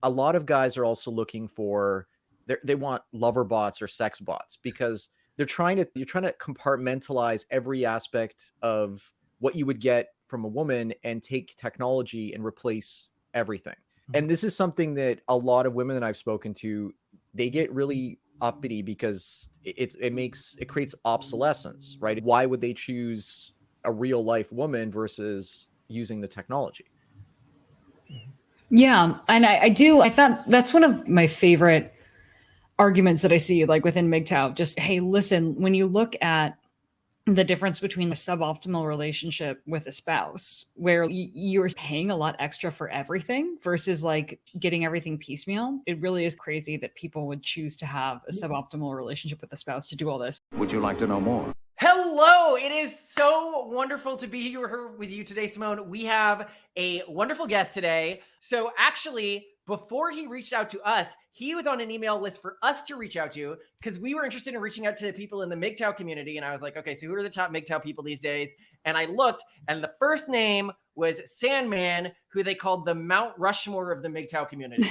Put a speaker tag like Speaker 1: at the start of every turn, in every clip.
Speaker 1: a lot of guys are also looking for they want lover bots or sex bots because you're trying to compartmentalize every aspect of what you would get from a woman and take technology and replace everything. And this is something that a lot of women that I've spoken to, they get really uppity because it creates obsolescence, right? Why would they choose a real life woman versus using the technology?
Speaker 2: Yeah. And I thought that's one of my favorite arguments that I see like within MGTOW. Just, hey, listen, when you look at the difference between a suboptimal relationship with a spouse where you're paying a lot extra for everything versus like getting everything piecemeal, it really is crazy that people would choose to have a suboptimal relationship with a spouse to do all this.
Speaker 3: Would you like to know more?
Speaker 4: Hello, it is so wonderful to be here with you today, Simone. We have a wonderful guest today. So actually, before he reached out to us, he was on an email list for us to reach out to because we were interested in reaching out to people in the MGTOW community. And I was like, okay, so who are the top MGTOW people these days? And I looked, and the first name was Sandman, who they called the Mount Rushmore of the MGTOW community.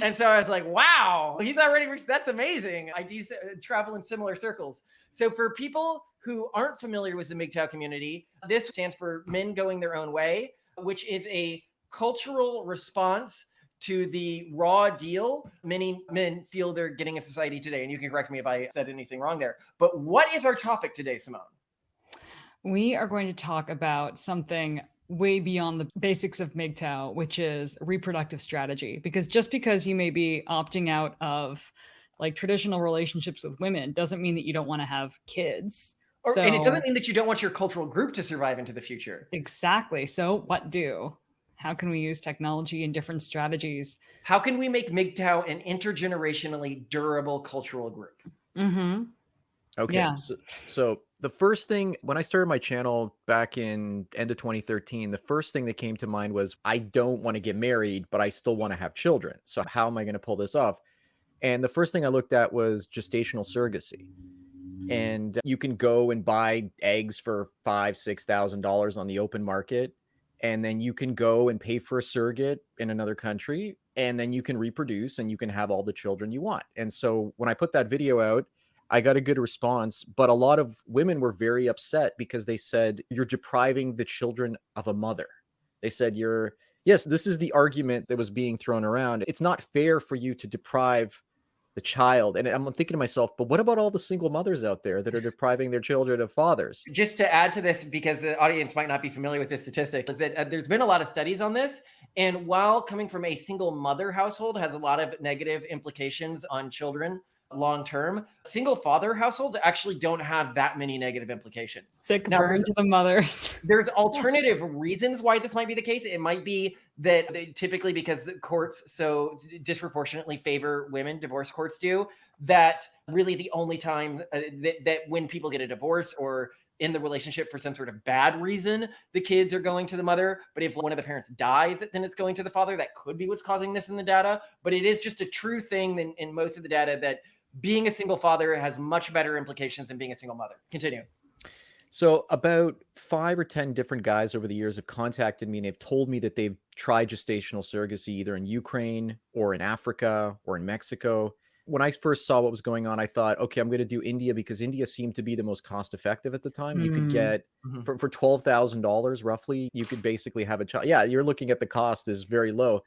Speaker 4: And so I was like, wow, he's already reached. That's amazing. I do travel in similar circles. So for people who aren't familiar with the MGTOW community, this stands for Men Going Their Own Way, which is a cultural response to the raw deal many men feel they're getting in society today. And you can correct me if I said anything wrong there. But what is our topic today, Simone?
Speaker 2: We are going to talk about something way beyond the basics of MGTOW, which is reproductive strategy. Because just because you may be opting out of like traditional relationships with women doesn't mean that you don't want to have kids.
Speaker 4: And it doesn't mean that you don't want your cultural group to survive into the future.
Speaker 2: Exactly. So what do? How can we use technology and different strategies?
Speaker 4: How can we make MGTOW an intergenerationally durable cultural group?
Speaker 2: Mm-hmm.
Speaker 1: Okay.
Speaker 2: Yeah.
Speaker 1: So the first thing, when I started my channel back in end of 2013, the first thing that came to mind was I don't want to get married, but I still want to have children. So how am I going to pull this off? And the first thing I looked at was gestational surrogacy. And you can go and buy eggs for $5,000-$6,000 on the open market. And then you can go and pay for a surrogate in another country. And then you can reproduce and you can have all the children you want. And so when I put that video out, I got a good response, but a lot of women were very upset because they said, you're depriving the children of a mother. They said, yes, this is the argument that was being thrown around. It's not fair for you to deprive the child. And I'm thinking to myself, but what about all the single mothers out there that are depriving their children of fathers?
Speaker 4: Just to add to this, because the audience might not be familiar with this statistic, is that there's been a lot of studies on this. And while coming from a single mother household has a lot of negative implications on children long term, single father households actually don't have that many negative implications.
Speaker 2: Sick burn to the mothers.
Speaker 4: There's alternative reasons why this might be the case. It might be that typically because the courts so disproportionately favor women, divorce courts do, that really the only time that when people get a divorce or in the relationship for some sort of bad reason, the kids are going to the mother. But if one of the parents dies, then it's going to the father. That could be what's causing this in the data. But it is just a true thing in most of the data that being a single father has much better implications than being a single mother. Continue.
Speaker 1: So about 5 or 10 different guys over the years have contacted me and they've told me that they've tried gestational surrogacy either in Ukraine or in Africa or in Mexico. When I first saw what was going on, I thought, okay, I'm going to do India because India seemed to be the most cost effective at the time. You could get for $12,000 roughly, you could basically have a child. Yeah, you're looking at the cost is very low,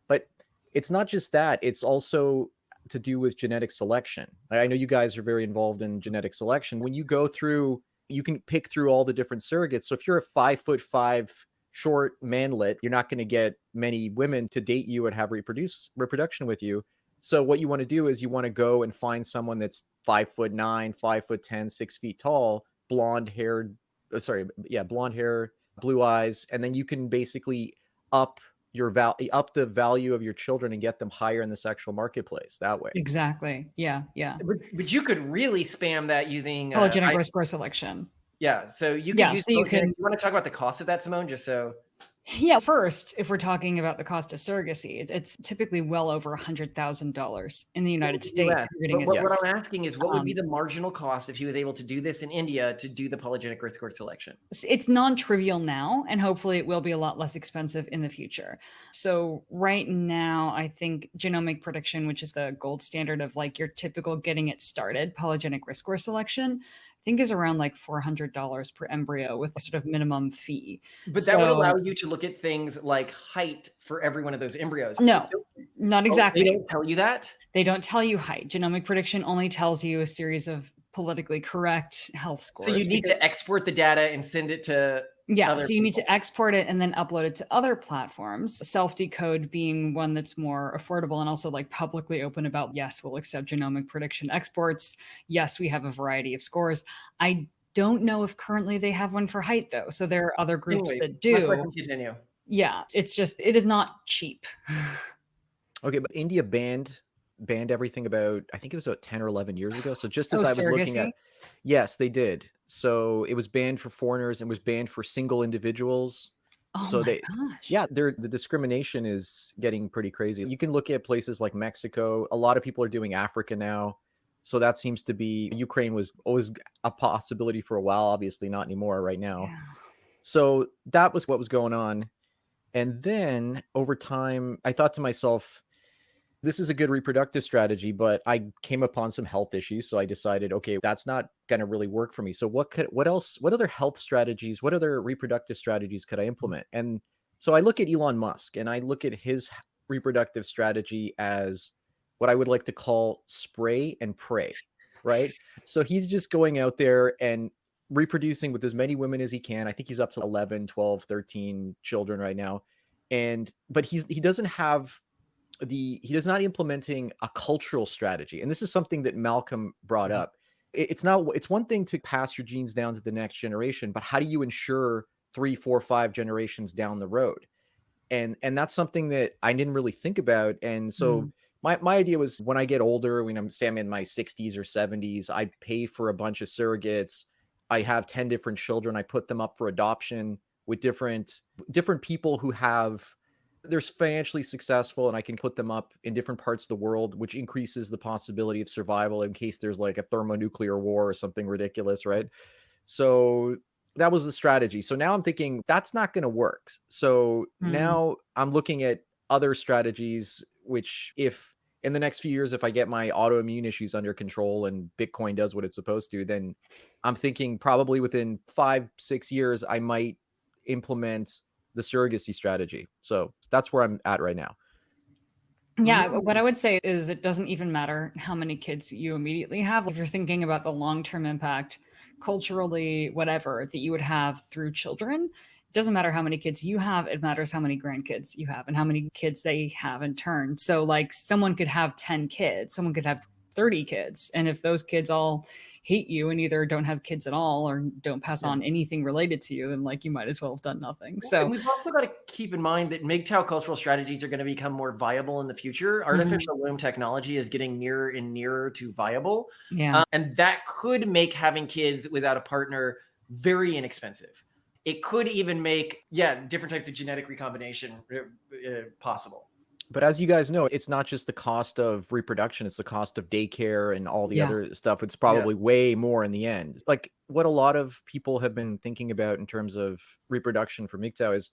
Speaker 1: but it's not just that. It's also to do with genetic selection. I know you guys are very involved in genetic selection. When you go through, you can pick through all the different surrogates. So if you're a 5'5" short manlet, you're not going to get many women to date you and have reproduction with you. So what you want to do is you want to go and find someone that's 5'9", 5'10", 6 feet tall, blonde hair, blue eyes, and then you can basically up the value of your children and get them higher in the sexual marketplace that way.
Speaker 2: Exactly. Yeah.
Speaker 4: But you could really spam that using
Speaker 2: polygenic score selection.
Speaker 4: Yeah. So you could use.
Speaker 2: So you want
Speaker 4: to talk about the cost of that, Simone? Just so.
Speaker 2: Yeah, first, if we're talking about the cost of surrogacy, it's typically well over $100,000 in the
Speaker 4: In
Speaker 2: United
Speaker 4: the
Speaker 2: States
Speaker 4: US.
Speaker 2: if you're getting
Speaker 4: But
Speaker 2: a
Speaker 4: what
Speaker 1: Yes.
Speaker 4: I'm asking is what would be
Speaker 2: Um,
Speaker 4: the marginal cost if he was able to do this in India to do the polygenic risk score selection?
Speaker 2: it's non-trivial now, and hopefully it will be a lot less expensive in the future. So right now, I think genomic prediction, which is the gold standard of like your typical getting it started polygenic risk score selection, I think is around like $400 per embryo with a sort of minimum fee.
Speaker 4: But that would allow
Speaker 2: So
Speaker 4: you to look at things like height for every one of those embryos.
Speaker 2: no, not
Speaker 4: Oh, they
Speaker 2: exactly.
Speaker 4: don't tell you that?
Speaker 2: They don't tell you height. Genomic prediction only tells you a series of politically correct health
Speaker 4: So you
Speaker 2: scores
Speaker 4: need
Speaker 2: because
Speaker 4: to export the data and send it to
Speaker 2: yeah,
Speaker 4: other
Speaker 2: so you need
Speaker 4: people.
Speaker 2: to export it and then upload it to other platforms. Self-decode being one that's more affordable and also like publicly open about, yes, we'll accept genomic prediction exports. Yes, we have a variety of scores. I don't know if currently they have one for height though. So there are other groups
Speaker 4: Anyway,
Speaker 2: that
Speaker 4: let's let
Speaker 2: do.
Speaker 4: him continue.
Speaker 2: Yeah, it's just it is not cheap.
Speaker 1: Okay, but India banned everything about, I think it was about 10 or 11 years ago. So just
Speaker 2: Oh,
Speaker 1: as I was looking
Speaker 2: surrogacy?
Speaker 1: at, yes, they did. So it was banned for foreigners and was banned for single individuals.
Speaker 2: Oh
Speaker 1: So
Speaker 2: my
Speaker 1: they,
Speaker 2: gosh.
Speaker 1: yeah, the discrimination is getting pretty crazy. You can look at places like Mexico. A lot of people are doing Africa now. So that seems to be, Ukraine was always a possibility for a while, obviously not anymore right now.
Speaker 2: Yeah.
Speaker 1: So that was what was going on. And then over time, I thought to myself, this is a good reproductive strategy, but I came upon some health issues. So I decided, okay, that's not going to really work for me. So what else, what other health strategies, what other reproductive strategies could I implement? And so I look at Elon Musk and I look at his reproductive strategy as what I would like to call spray and pray, right? So he's just going out there and reproducing with as many women as he can. I think he's up to 11, 12, 13 children right now. But he doesn't have he's not implementing a cultural strategy. And this is something that Malcolm brought
Speaker 4: Mhm.
Speaker 1: up. It's not, it's one thing to pass your genes down to the next generation, but how do you ensure 3, 4, 5 generations down the road? And that's something that I didn't really think about. And so
Speaker 2: Mm.
Speaker 1: my idea was when I get older, when I'm in my 60s or 70s, I pay for a bunch of surrogates. I have 10 different children. I put them up for adoption with different people who have they're financially successful, and I can put them up in different parts of the world, which increases the possibility of survival in case there's like a thermonuclear war or something ridiculous, right? So that was the strategy. So now I'm thinking that's not going to work. So
Speaker 2: Mm.
Speaker 1: now I'm looking at other strategies, which if in the next few years, if I get my autoimmune issues under control and Bitcoin does what it's supposed to, then I'm thinking probably within 5, 6 years, I might implement the surrogacy strategy. So that's where I'm at right now.
Speaker 2: Yeah, what
Speaker 4: Mm.
Speaker 2: I would say is it doesn't even matter how many kids you immediately have. If you're thinking about the long-term impact, culturally, whatever, that you would have through children, it doesn't matter how many kids you have, it matters how many grandkids you have and how many kids they have in turn. So like someone could have 10 kids, someone could have 30 kids. And if those kids all hate you and either don't have kids at all or don't pass
Speaker 4: Yeah.
Speaker 2: on anything related to you, then like you might as well have done nothing.
Speaker 4: Well, and
Speaker 2: So
Speaker 4: we've also got to keep in mind that MGTOW cultural strategies are going to become more viable in the future.
Speaker 2: mhm,
Speaker 4: Artificial womb technology is getting nearer and nearer to viable.
Speaker 2: yeah.
Speaker 4: And that could make having kids without a partner very inexpensive. It could even make, yeah, different types of genetic recombination possible.
Speaker 1: But as you guys know, it's not just the cost of reproduction, it's the cost of daycare and all the
Speaker 2: Yeah.
Speaker 1: other stuff. It's
Speaker 4: Yeah.
Speaker 1: probably way more in the end. Like what a lot of people have been thinking about in terms of reproduction for MGTOW is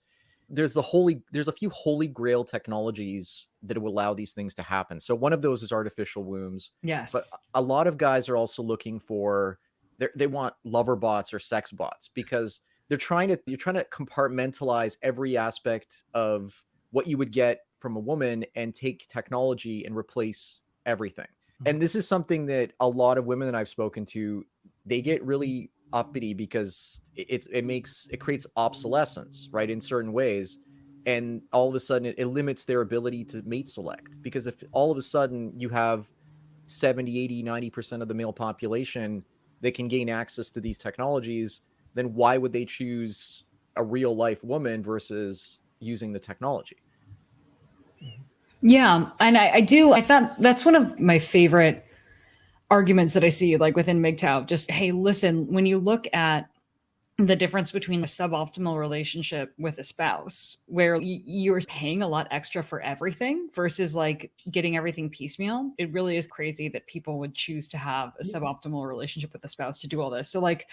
Speaker 1: there's a few holy grail technologies that will allow these things to happen. So one of those is artificial wombs, but
Speaker 2: Yes.
Speaker 1: a lot of guys are also looking for they want lover bots or sex bots because you're trying to compartmentalize every aspect of what you would get from a woman and take technology and replace everything.
Speaker 4: Mhm.
Speaker 1: And this is something that a lot of women that I've spoken to, they get really uppity because it creates obsolescence, right, in certain ways. And all of a sudden it limits their ability to mate select because if all of a sudden you have 70, 80, 90% of the male population that can gain access to these technologies, then why would they choose a real life woman versus using the technology?
Speaker 2: Yeah. And I do, I thought that's one of my favorite arguments that I see like within MGTOW. Just, hey, listen, when you look at the difference between a suboptimal relationship with a spouse where you're paying a lot extra for everything versus like getting everything piecemeal. It really is crazy that people would choose to have a suboptimal relationship with a spouse to do all this. So like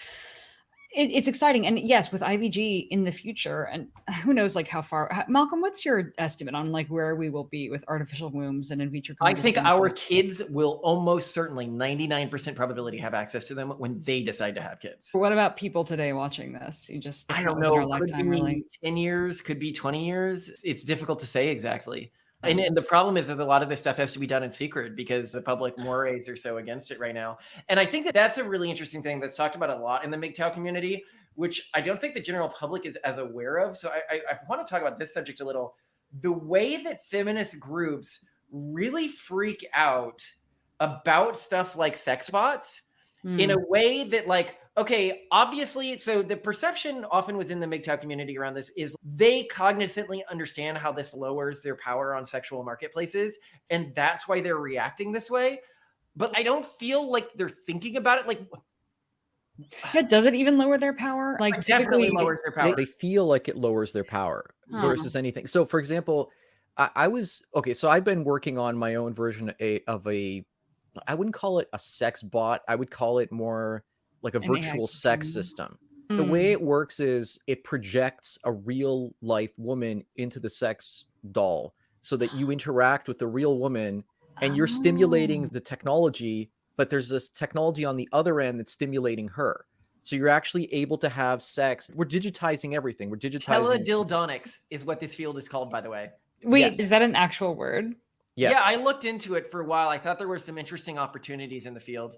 Speaker 2: it's exciting. And yes, with IVG in the future, and who knows like how far. Malcolm, what's your estimate on like where we will be with artificial wombs and in vitro
Speaker 4: I think our
Speaker 2: conceivability?
Speaker 4: kids will almost certainly 99% probability have access to them when they decide to have kids.
Speaker 2: What about people today watching this? It's
Speaker 4: I
Speaker 2: not
Speaker 4: don't
Speaker 2: within our
Speaker 4: know. Could
Speaker 2: lifetime,
Speaker 4: be
Speaker 2: really.
Speaker 4: 10 years, could be 20 years. It's difficult to say exactly.
Speaker 2: Yeah.
Speaker 4: And the problem is that a lot of this stuff has to be done in secret because the public mores are so against it right now. And I think that that's a really interesting thing that's talked about a lot in the MGTOW community, which I don't think the general public is as aware of. So I want to talk about this subject a little. The way that feminist groups really freak out about stuff like sex bots in a way that like, okay, obviously, so the perception often within the MGTOW community around this is they cognizantly understand how this lowers their power on sexual marketplaces. And that's why they're reacting this way. But I don't feel like they're thinking about it. Like,
Speaker 2: Yeah, does it even lower their power? Like
Speaker 4: it definitely
Speaker 2: typically,
Speaker 4: lowers their power.
Speaker 1: They feel like it lowers their power versus anything. So, for example, I was okay. So I've been working on my own version of a. I wouldn't call it a sex bot. I would call it more like a
Speaker 2: an AI
Speaker 1: virtual sex
Speaker 2: companion.
Speaker 1: system. The way it works is it projects a real life woman into the sex doll so that you interact with the real woman and you're stimulating the technology, but there's this technology on the other end that's stimulating her. So you're actually able to have sex. We're digitizing everything. We're digitizing.
Speaker 4: Teledildonics is what this field is called, by the way.
Speaker 2: Wait,
Speaker 1: Yes.
Speaker 2: is that an actual word?
Speaker 1: Yes.
Speaker 4: Yeah, I looked into it for a while. I thought there were some interesting opportunities in the field.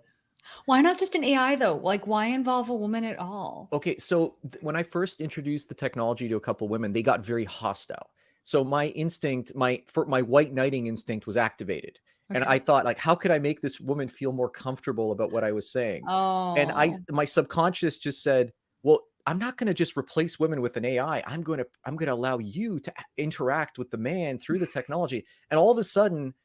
Speaker 2: Why not just an AI though? Like, why involve a woman at all?
Speaker 1: Okay, so when I first introduced the technology to a couple women, they got very hostile. So my instinct, my white knighting instinct was activated. And
Speaker 2: Okay.
Speaker 1: I thought, like, how could I make this woman feel more comfortable about what I was saying? And
Speaker 2: Oh,
Speaker 1: my subconscious just said, well, I'm not going to just replace women with an AI. I'm going to allow you to interact with the man through the technology. And all of a sudden,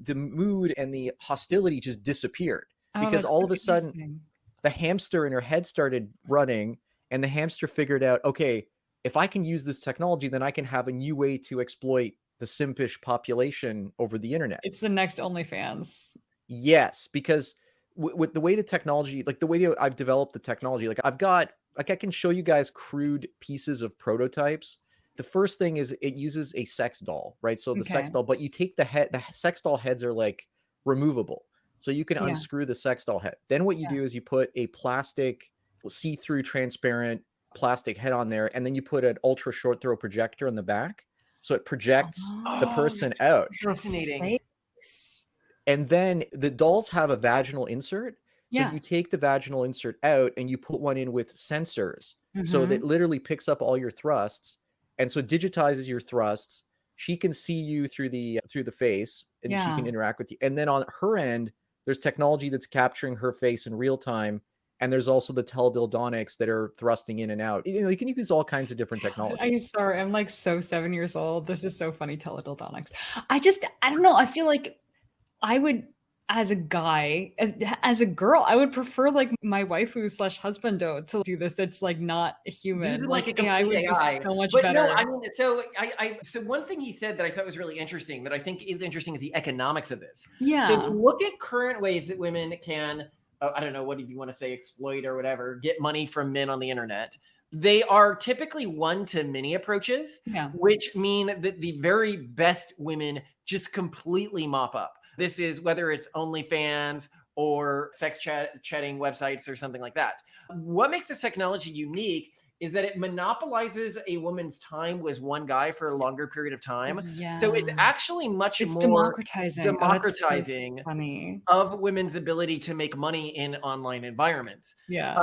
Speaker 1: the mood and the hostility just disappeared because
Speaker 2: that's
Speaker 1: all
Speaker 2: so
Speaker 1: of a sudden
Speaker 2: interesting.
Speaker 1: the hamster in her head started running, and the hamster figured out, okay, if I can use this technology, then I can have a new way to exploit the simpish population over the internet.
Speaker 2: It's the next OnlyFans.
Speaker 1: Yes, because with the way the technology, like the way I've developed the technology, like I've got, like I can show you guys crude pieces of prototypes. The first thing is it uses a sex doll, right? So the sex
Speaker 2: Okay.
Speaker 1: doll, but you take the sex doll heads are like removable. So you can
Speaker 2: Yeah.
Speaker 1: unscrew the sex doll head. Then what you
Speaker 2: Yeah.
Speaker 1: do is you put a plastic, see-through transparent plastic head on there, and then you put an ultra short throw projector in the back. So it projects the
Speaker 4: Oh,
Speaker 1: person
Speaker 4: that's
Speaker 1: out.
Speaker 4: fascinating.
Speaker 2: Face.
Speaker 1: And then the dolls have a vaginal insert. So
Speaker 2: Yeah.
Speaker 1: you take the vaginal insert out and you put one in with sensors. So that
Speaker 2: Mhm.
Speaker 1: literally picks up all your thrusts. And so it digitizes your thrusts. She can see you through the face and she can
Speaker 2: Yeah.
Speaker 1: interact with you. And then on her end, there's technology that's capturing her face in real time. And there's also the teledildonics that are thrusting in and out. You know, you can use all kinds of different
Speaker 2: I'm
Speaker 1: technologies.
Speaker 2: sorry. I'm like so 7 years old. This is so funny, teledildonics. I don't know. I feel like I would, as a guy, as a girl, I would prefer like my waifu slash husband to do this. That's like not a human.
Speaker 4: Dude,
Speaker 2: Like
Speaker 4: like a
Speaker 2: AI would
Speaker 4: complete
Speaker 2: be
Speaker 4: AI.
Speaker 2: so much
Speaker 4: But
Speaker 2: better.
Speaker 4: no, I mean, so so one thing he said that I thought was really interesting that I think is interesting is the economics of this. So
Speaker 2: Yeah.
Speaker 4: look at current ways that women can, I don't know, what do you want to say, exploit or whatever, get money from men on the internet. They are typically one to many approaches,
Speaker 2: Yeah.
Speaker 4: which mean that the very best women just completely mop up. This is whether it's OnlyFans or chatting websites or something like that. What makes this technology unique is that it monopolizes a woman's time with one guy for a longer period of time. So it's
Speaker 2: Yeah.
Speaker 4: actually much
Speaker 2: It's
Speaker 4: more
Speaker 2: democratizing. Oh, that's so
Speaker 4: democratizing
Speaker 2: funny.
Speaker 4: of women's ability to make money in online environments.
Speaker 2: Yeah.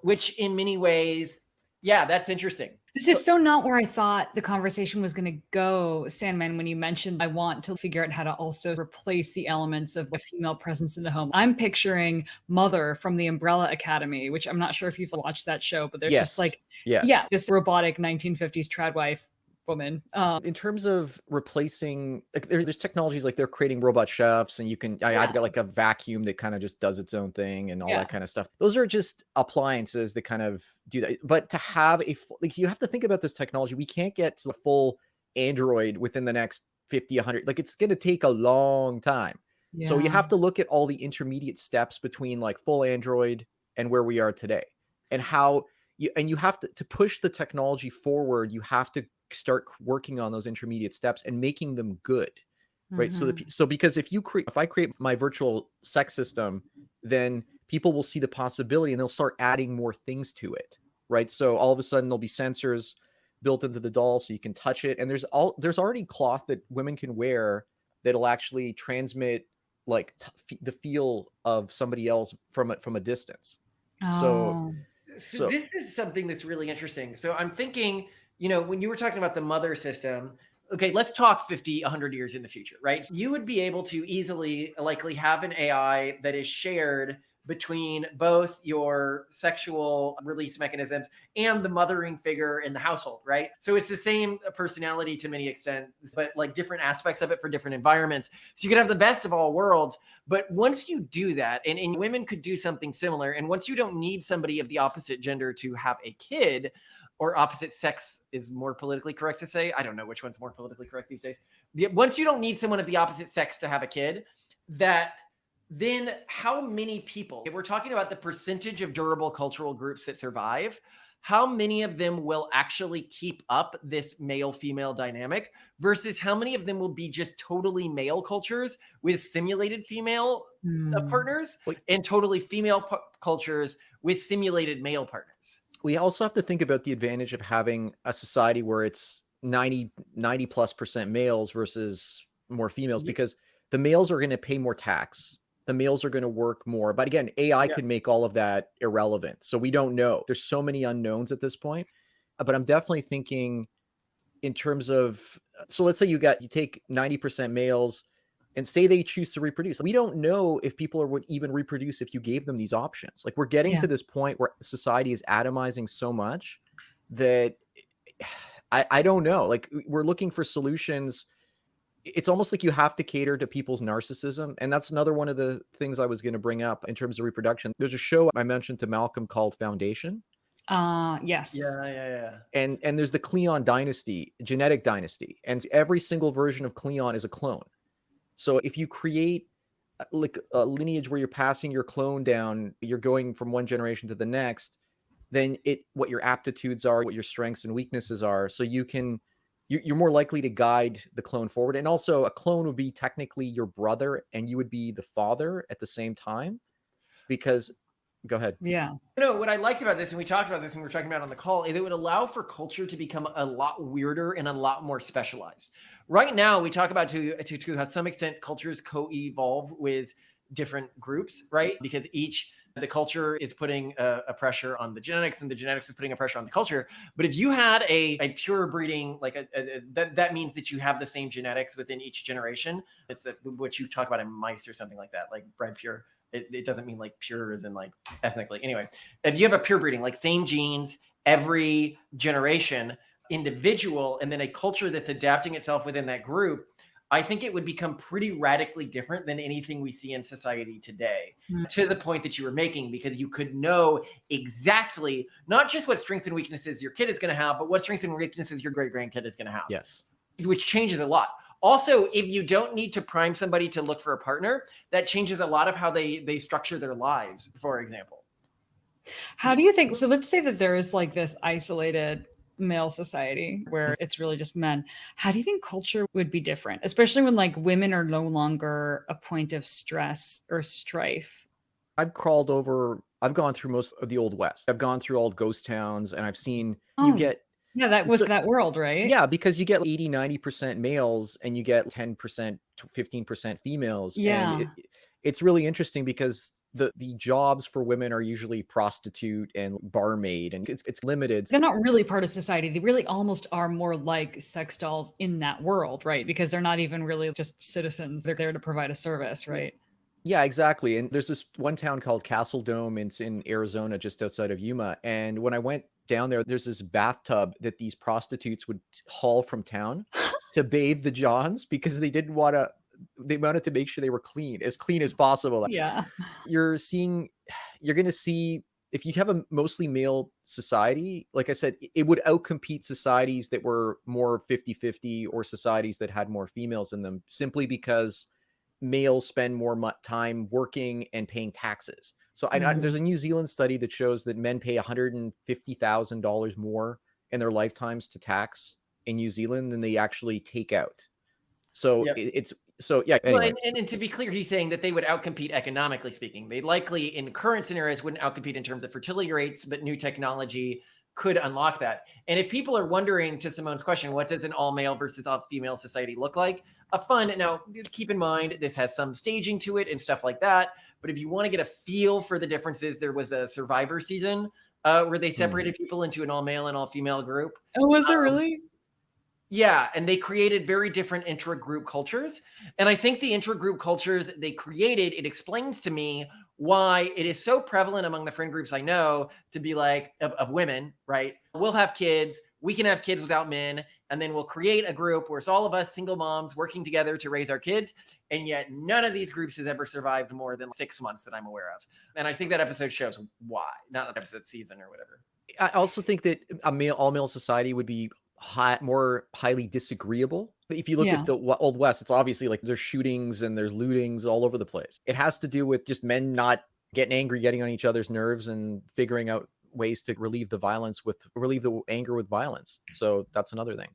Speaker 4: Which in many ways, yeah, that's interesting.
Speaker 2: This is so not where I thought the conversation was going to go, Sandman, when you mentioned I want to figure out how to also replace the elements of the female presence in the home. I'm picturing Mother from the Umbrella Academy, which I'm not sure if you've watched that show, but there's just
Speaker 1: Yes.
Speaker 2: like,
Speaker 1: Yes.
Speaker 2: yeah, this robotic 1950s trad wife woman.
Speaker 1: In terms of replacing, like there's technologies like they're creating robot chefs, and you can
Speaker 2: Yeah.
Speaker 1: I've got like a vacuum that kind of just does its own thing and all
Speaker 2: Yeah.
Speaker 1: that kind of stuff. Those are just appliances that kind of do that. But to have like, you have to think about this technology. We can't get to the full Android within the next 50, 100. Like, it's going to take a long time. So you
Speaker 2: Yeah.
Speaker 1: have to look at all the intermediate steps between like full Android and where we are today, and how you have to push the technology forward. You have to start working on those intermediate steps and making them good, right?
Speaker 2: Mhm.
Speaker 1: So because if I create my virtual sex system, then people will see the possibility and they'll start adding more things to it, right? So all of a sudden there'll be sensors built into the doll so you can touch it, and there's already cloth that women can wear that'll actually transmit like the feel of somebody else from a distance. So
Speaker 2: Oh.
Speaker 4: So
Speaker 1: so
Speaker 4: this is something that's really interesting. So I'm thinking, when you were talking about the mother system, okay, let's talk 50, 100 years in the future, right? You would be able to easily likely have an AI that is shared between both your sexual release mechanisms and the mothering figure in the household, right? So it's the same personality to many extent, but like different aspects of it for different environments. So you can have the best of all worlds. But once you do that, and women could do something similar, and once you don't need somebody of the opposite gender to have a kid, or opposite sex is more politically correct to say. I don't know which one's more politically correct these days. Once you don't need someone of the opposite sex to have a kid, that then how many people, if we're talking about the percentage of durable cultural groups that survive, how many of them will actually keep up this male female dynamic versus how many of them will be just totally male cultures with simulated female
Speaker 2: Hmm.
Speaker 4: partners
Speaker 1: like,
Speaker 4: and totally female cultures with simulated male partners?
Speaker 1: we also have to think about the advantage of having a society where it's 90+ % males versus more females,
Speaker 4: Yeah.
Speaker 1: because the males are going to pay more tax. The males are going to work more. But again, AI
Speaker 4: Yeah.
Speaker 1: can make all of that irrelevant. So we don't know. There's so many unknowns at this point. But I'm definitely thinking in terms of, so let's say you take 90% males and say they choose to reproduce. We don't know if people would even reproduce if you gave them these options. Like, we're getting
Speaker 2: Yeah.
Speaker 1: to this point where society is atomizing so much that I don't know. Like, we're looking for solutions. It's almost like you have to cater to people's narcissism. And that's another one of the things I was going to bring up in terms of reproduction. There's a show I mentioned to Malcolm called Foundation.
Speaker 2: Yes.
Speaker 4: Yeah.
Speaker 1: And there's the Cleon dynasty, genetic dynasty, and every single version of Cleon is a clone. So if you create like a lineage where you're passing your clone down, you're going from one generation to the next, then what your aptitudes are, what your strengths and weaknesses are, so you're more likely to guide the clone forward. And also, a clone would be technically your brother and you would be the father at the same time, because go ahead.
Speaker 2: Yeah.
Speaker 4: What I liked about this, and we talked about this and we were talking about it on the call, is it would allow for culture to become a lot weirder and a lot more specialized. Right now, we talk about to how some extent cultures co-evolve with different groups, right? Because the culture is putting a pressure on the genetics, and the genetics is putting a pressure on the culture. But if you had a pure breeding, like that means that you have the same genetics within each generation. It's what you talk about in mice or something like that, like bred pure. It doesn't mean like pure as in like ethnically. Anyway, if you have a pure breeding, like same genes, every generation, individual, and then a culture that's adapting itself within that group, I think it would become pretty radically different than anything we see in society today,
Speaker 2: Mm.
Speaker 4: to the point that you were making, because you could know exactly not just what strengths and weaknesses your kid is going to have, but what strengths and weaknesses your great grandkid is going to have.
Speaker 1: Yes.
Speaker 4: Which changes a lot. Also, if you don't need to prime somebody to look for a partner, that changes a lot of how they structure their lives, for example.
Speaker 2: How do you think? So let's say that there is like this isolated male society where it's really just men. How do you think culture would be different, especially when like women are no longer a point of stress or strife?
Speaker 1: I've gone through most of the Old West. I've gone through old ghost towns, and I've seen you
Speaker 2: Oh,
Speaker 1: get
Speaker 2: yeah, that was
Speaker 1: so
Speaker 2: that world, right?
Speaker 1: yeah, because you get 80, 90% males and you get 10% to 15% females. And
Speaker 2: Yeah.
Speaker 1: it's really interesting because the jobs for women are usually prostitute and barmaid, and it's limited.
Speaker 2: They're not really part of society. They really almost are more like sex dolls in that world, right? Because they're not even really just citizens. They're there to provide a service, right?
Speaker 1: Yeah, exactly. And there's this one town called Castle Dome. It's in Arizona, just outside of Yuma. And when I went down there, there's this bathtub that these prostitutes would haul from town to bathe the Johns because they wanted to make sure they were as clean as possible.
Speaker 2: Yeah.
Speaker 1: You're going to see, if you have a mostly male society, like I said, it would outcompete societies that were more 50-50 or societies that had more females in them, simply because males spend more time working and paying taxes. So there's a New Zealand study that shows that men pay $150,000 more in their lifetimes to tax in New Zealand than they actually take out. So yeah. Anyway.
Speaker 4: Well, and to be clear, he's saying that they would outcompete economically speaking. They likely, in current scenarios, wouldn't outcompete in terms of fertility rates, but new technology could unlock that. And if people are wondering, to Simone's question, what does an all male versus all female society look like? Now, keep in mind, this has some staging to it and stuff like that. But if you want to get a feel for the differences, there was a Survivor season where they separated people into an all male and all female group.
Speaker 2: Oh, was there really?
Speaker 4: Yeah, and they created very different intra-group cultures. And I think the intra-group cultures they created, it explains to me why it is so prevalent among the friend groups I know to be like, of women, right? We'll have kids, we can have kids without men, and then we'll create a group where it's all of us single moms working together to raise our kids. And yet none of these groups has ever survived more than 6 months that I'm aware of. And I think that episode shows why, not that episode, season or whatever.
Speaker 1: I also think that all male society would be more highly disagreeable. If you look at the Old West, it's obviously like there's shootings and there's lootings all over the place. It has to do with just men not getting angry, getting on each other's nerves, and figuring out ways to relieve the anger with violence. So that's another thing.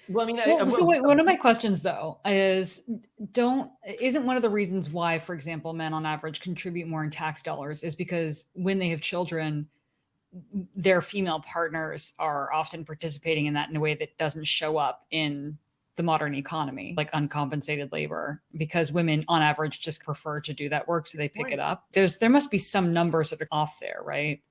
Speaker 2: Well, I mean, so wait, one of my questions though isn't one of the reasons why, for example, men on average contribute more in tax dollars is because when they have children, their female partners are often participating in that in a way that doesn't show up in the modern economy, like uncompensated labor, because women on average just prefer to do that work. So they pick it up. There must be some numbers that are off there, right?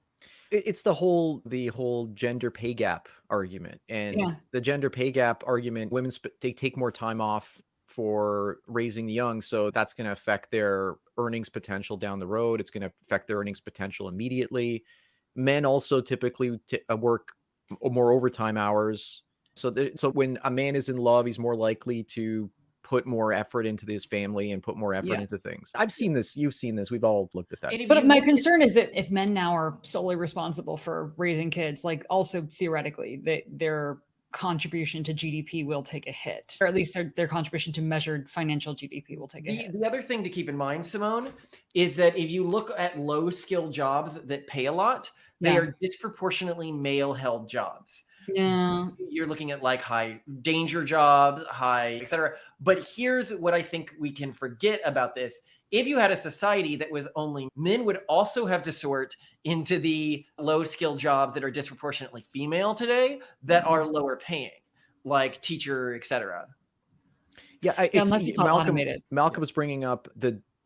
Speaker 1: It's the whole gender pay gap argument, and the gender pay gap argument, women they take more time off for raising the young. So that's going to affect their earnings potential down the road. It's going to affect their earnings potential immediately. Men also typically work more overtime hours. So when a man is in love, he's more likely to put more effort into his family and put more effort into things. I've seen this. You've seen this. We've all looked at that.
Speaker 2: But my concern is that if men now are solely responsible for raising kids, like also theoretically, their contribution to GDP will take a hit, or at least their contribution to measured financial GDP will take a hit.
Speaker 4: The other thing to keep in mind, Simone, is that if you look at low skill jobs that pay a lot, they are disproportionately male held jobs.
Speaker 2: Yeah.
Speaker 4: You're looking at like high danger jobs, et cetera. But here's what I think we can forget about this. If you had a society that was only men, would also have to sort into the low skill jobs that are disproportionately female today that are lower paying, like teacher, et cetera.
Speaker 1: Yeah, unless it's Malcolm was bringing up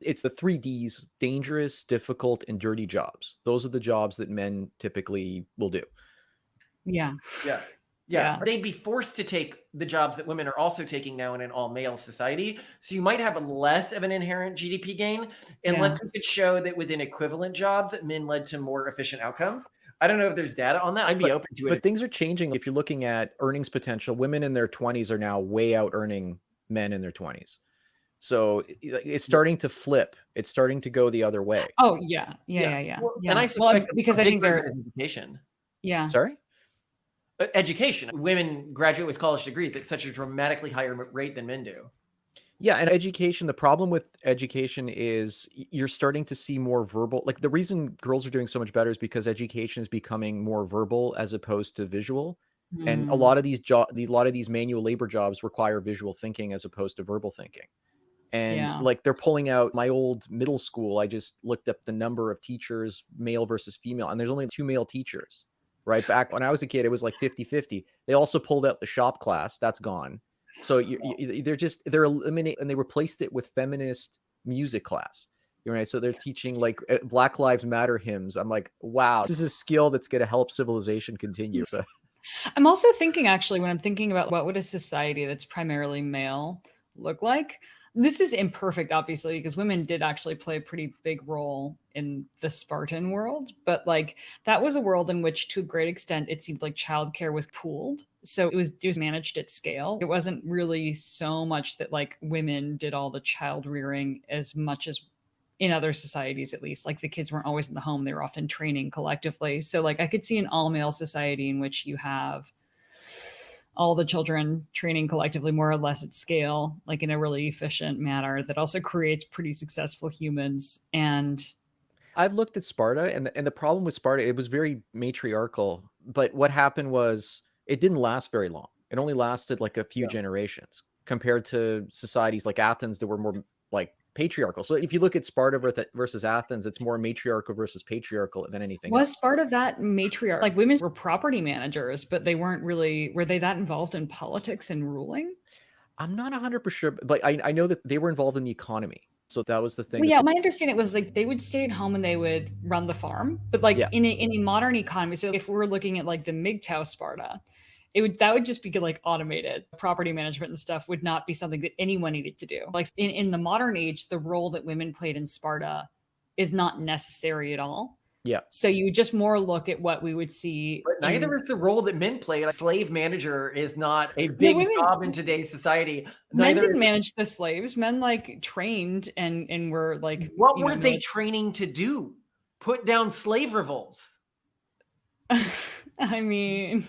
Speaker 1: it's the 3 Ds: dangerous, difficult, and dirty jobs. Those are the jobs that men typically will do.
Speaker 2: Yeah.
Speaker 4: They'd be forced to take the jobs that women are also taking now in an all male society. So you might have less of an inherent GDP gain unless we could show that within equivalent jobs, men led to more efficient outcomes. I don't know if there's data on that. I'd be open to it.
Speaker 1: But things are changing. If you're looking at earnings potential, women in their 20s are now way out earning men in their 20s. So it's starting to flip. It's starting to go the other way.
Speaker 2: Oh yeah.
Speaker 4: And I suspect
Speaker 2: because I think they're
Speaker 4: education.
Speaker 2: Yeah.
Speaker 1: Sorry?
Speaker 4: Education. Women graduate with college degrees at such a dramatically higher rate than men do.
Speaker 1: Yeah, and education, the problem with education is you're starting to see more verbal. Like the reason girls are doing so much better is because education is becoming more verbal as opposed to visual. And a lot of these manual labor jobs require visual thinking as opposed to verbal thinking. And like they're pulling out my old middle school. I just looked up the number of teachers, male versus female, and there's only 2 male teachers. Right back when I was a kid, it was like 50-50. They also pulled out the shop class. That's gone. So they're eliminating, and they replaced it with feminist music class. You're right. So they're teaching like Black Lives Matter hymns. I'm like, wow, this is a skill that's going to help civilization continue. So
Speaker 2: I'm also thinking, actually, when I'm thinking about what would a society that's primarily male look like. This is imperfect, obviously, because women did actually play a pretty big role in the Spartan world. But like that was a world in which, to a great extent, it seemed like childcare was pooled. So it was managed at scale. It wasn't really so much that like women did all the child rearing as much as in other societies, at least. Like the kids weren't always in the home, they were often training collectively. So like I could see an all male society in which you have all the children training collectively more or less at scale, like in a really efficient manner that also creates pretty successful humans. And
Speaker 1: I've looked at Sparta, and the problem with Sparta, it was very matriarchal. But what happened was it didn't last very long. It only lasted like a few generations compared to societies like Athens that were more like patriarchal. So if you look at Sparta versus Athens, it's more matriarchal versus patriarchal than anything
Speaker 2: was
Speaker 1: else.
Speaker 2: Sparta that matriarch? Like women were property managers, but they weren't really, were they that involved in politics and ruling?
Speaker 1: I'm not 100% sure, but I know that they were involved in the economy. So that was the thing.
Speaker 2: Well, yeah, my understanding was like they would stay at home and they would run the farm, but like
Speaker 1: Yeah.
Speaker 2: in a modern economy. So if we're looking at like the MGTOW Sparta, that would just be like automated. Property management and stuff would not be something that anyone needed to do. Like in the modern age, the role that women played in Sparta is not necessary at all.
Speaker 1: Yeah.
Speaker 2: So you just more look at what we would see.
Speaker 4: But neither is the role that men play. A slave manager is not a big job in today's society.
Speaker 2: Men didn't manage the slaves. Men like trained and were like.
Speaker 4: What were they training to do? Put down slave revolts.
Speaker 2: I mean,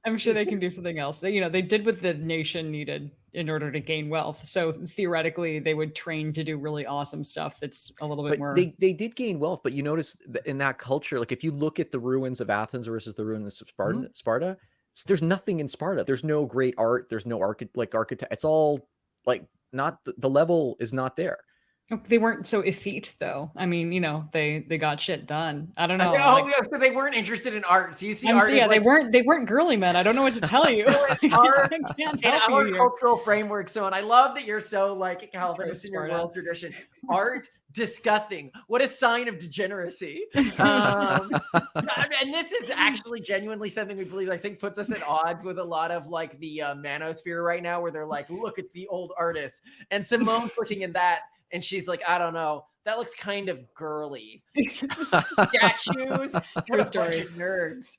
Speaker 2: I'm sure they can do something else. They did what the nation needed in order to gain wealth. So theoretically, they would train to do really awesome stuff that's a little bit more.
Speaker 1: They did gain wealth, but you notice that in that culture, like if you look at the ruins of Athens versus the ruins of Sparta, there's nothing in Sparta. There's no great art. There's no architect. It's all like not the level is not there.
Speaker 2: They weren't so effete, though. I mean, they got shit done. I don't know.
Speaker 4: So they weren't interested in art. So you see, art
Speaker 2: they weren't girly men. I don't know what to tell you.
Speaker 4: In our cultural framework. So, and I love that you're so like Calvinist in your world tradition. Art, disgusting. What a sign of degeneracy. And this is actually genuinely something we believe. I think puts us at odds with a lot of like the manosphere right now, where they're like, look at the old artists, and Simone's looking at that. And she's like, I don't know. That looks kind of girly. Statues, true story. Nerds.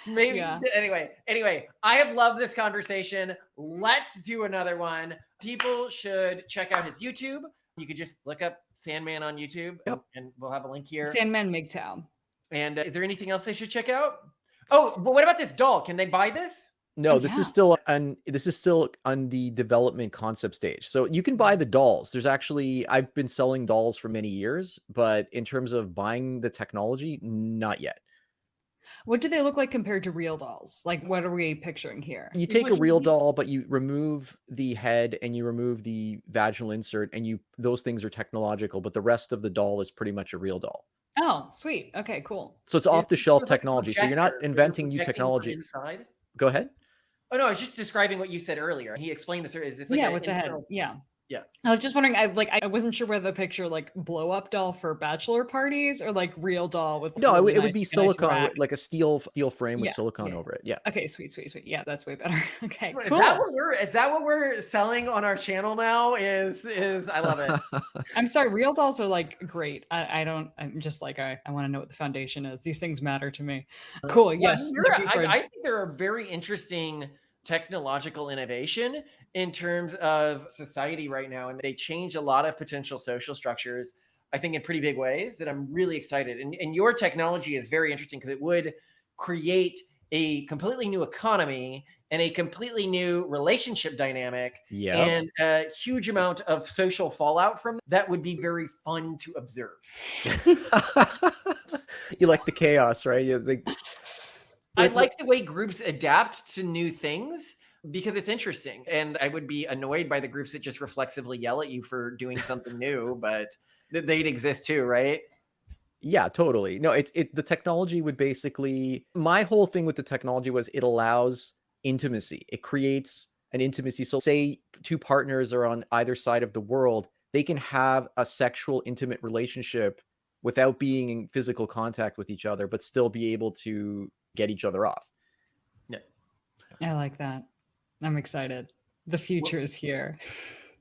Speaker 4: Maybe. Yeah. Anyway, I have loved this conversation. Let's do another one. People should check out his YouTube. You could just look up Sandman on YouTube, and we'll have a link here.
Speaker 2: Sandman MGTOW.
Speaker 4: And is there anything else they should check out? Oh, but what about this doll? Can they buy this?
Speaker 1: No, this is still on the development concept stage. So you can buy the dolls. There's actually, I've been selling dolls for many years, but in terms of buying the technology, not yet.
Speaker 2: What do they look like compared to real dolls? Like, what are we picturing here?
Speaker 1: You take a real doll, but you remove the head and you remove the vaginal insert, and those things are technological, but the rest of the doll is pretty much a real doll.
Speaker 2: Oh, sweet. Okay, cool.
Speaker 1: So it's off-the-shelf technology. So you're not inventing new technology.
Speaker 4: Inside.
Speaker 1: Go ahead.
Speaker 4: Oh no, I was just describing what you said earlier. He explained this. It's like
Speaker 2: with the head. Yeah.
Speaker 4: Yeah.
Speaker 2: I was just wondering, I wasn't sure whether the picture like blow up doll for bachelor parties or like real doll with
Speaker 1: no, it would be silicone, like a steel frame with silicone over it. Yeah.
Speaker 2: Okay, sweet. Yeah, that's way better. Okay,
Speaker 4: cool. Is that what we're selling on our channel now? Is I love it.
Speaker 2: I'm sorry, real dolls are like great. I'm just like I want to know what the foundation is. These things matter to me. Cool. Yes.
Speaker 4: I think they're a very interesting technological innovation in terms of society right now, and they change a lot of potential social structures, I think, in pretty big ways that I'm really excited. And your technology is very interesting because it would create a completely new economy and a completely new relationship dynamic, and a huge amount of social fallout from that would be very fun to observe.
Speaker 1: You like the chaos, right?
Speaker 4: I like the way groups adapt to new things because it's interesting. And I would be annoyed by the groups that just reflexively yell at you for doing something new, but they'd exist too, right?
Speaker 1: Yeah, totally. No, the technology would basically, my whole thing with the technology was it allows intimacy. It creates an intimacy. So say two partners are on either side of the world, they can have a sexual, intimate relationship without being in physical contact with each other, but still be able to get each other off.
Speaker 4: Yeah.
Speaker 2: I like that. I'm excited. The future is here.